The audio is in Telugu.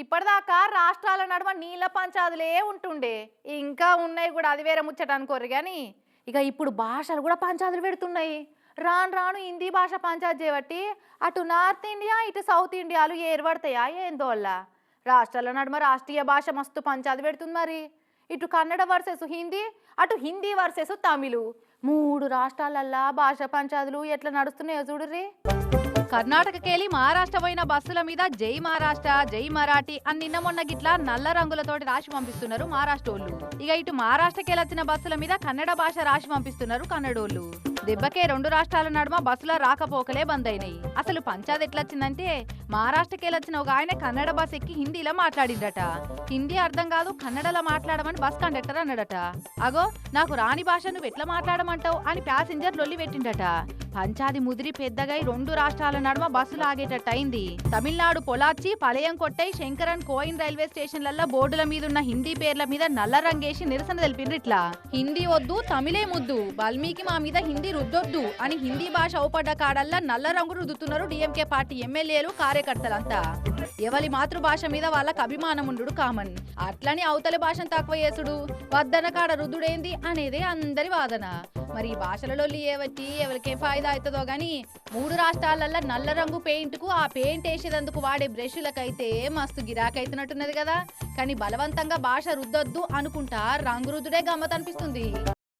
ఇప్పటిదాకా రాష్ట్రాల నడుమ నీళ్ళ పంచాదులే ఉంటుండే, ఇంకా ఉన్నాయి కూడా, అది వేరే ముచ్చట అనుకోరు కానీ ఇక ఇప్పుడు భాషలు కూడా పంచాదులు పెడుతున్నాయి. రాను రాను హిందీ భాష పంచాయతీ చేయబట్టి అటు నార్త్ ఇండియా ఇటు సౌత్ ఇండియాలు ఏర్పడతాయా ఏందో వల్ల. రాష్ట్రాల నడుమ రాష్ట్రీయ భాష మస్తు పంచాయతీ పెడుతుంది. మరి ఇటు కన్నడ వర్సెస్ హిందీ, అటు హిందీ వర్సెస్ తమిళు, మూడు రాష్ట్రాలల్లా భాష పంచాదులు ఎట్లా నడుస్తున్నాయో చూడుర్రి. కర్ణాటకకెళ్ళి మహారాష్ట్ర పోయిన బస్సుల మీద జై మహారాష్ట్ర, జై మరాఠీ అని నిన్న మొన్న గిట్లా నల్ల రంగులతోటి రాసి పంపిస్తున్నారు మహారాష్ట్రోళ్ళు. ఇక ఇటు మహారాష్ట్రకెళ్ళొచ్చిన బస్సుల మీద కన్నడ భాష రాసి పంపిస్తున్నారు కన్నడోళ్ళు. దెబ్బకే రెండు రాష్ట్రాల నడుమ బస్సుల రాకపోకలే బంద్ అయినాయి. అసలు పంచాయతీ ఎట్లొచ్చిందంటే మహారాష్ట్రకెళ్ళొచ్చిన ఒక ఆయన కన్నడ బస్ ఎక్కి హిందీలో మాట్లాడిండట. హిందీ అర్థం కాదు, కన్నడలో మాట్లాడమని బస్ కండక్టర్ అన్నాడట. అగో నాకు రాని భాష నువ్వు ఎట్లా మాట్లాడమంటావు అని ప్యాసింజర్ లొల్లి పెట్టిండట. పంచాది ముదిరి పెద్దగై రెండు రాష్ట్రాల నడుమ బస్సులు ఆగేటట్టు అయింది. తమిళనాడు పొలాచి, పలయం కొట్టై, శంకరన్ కోయిన్ రైల్వే స్టేషన్లలో బోర్డుల మీదున్న హిందీ పేర్ల మీద నల్ల రంగేసి నిరసన తెలిపిండ్రు. ఇట్లా హిందీ వద్దు తమిళే ముద్దు, వాల్మీకి మా మీద హిందీ రుద్దొద్దు అని హిందీ భాష అవుపడ్డ కాడల్లా నల్ల రంగు రుద్దుతున్నారు డిఎంకే పార్టీ ఎమ్మెల్యేలు, కార్యకర్తలంతా. ఎవరి మాతృభాష మీద వాళ్ళకు అభిమానం ఉండు కామన్, అట్లని అవతలి భాషను తక్కువ చేసుడు, వద్దన కాడ రుద్దుడేంది అనేదే అందరి వాదన. మరి ఈ భాషలలో ఏవట్టి ఎవరికేం ఫాయిదా అవుతుందో గానీ మూడు రాష్ట్రాలల్లో నల్ల రంగు పెయింట్ కు ఆ పెయింట్ వేసేందుకు వాడే బ్రష్లకైతే మస్తు గిరాకైతున్నట్టున్నది కదా. కానీ బలవంతంగా భాష రుద్దొద్దు అనుకుంటా రంగు రుద్దుడే గమ్మత్ అనిపిస్తుంది.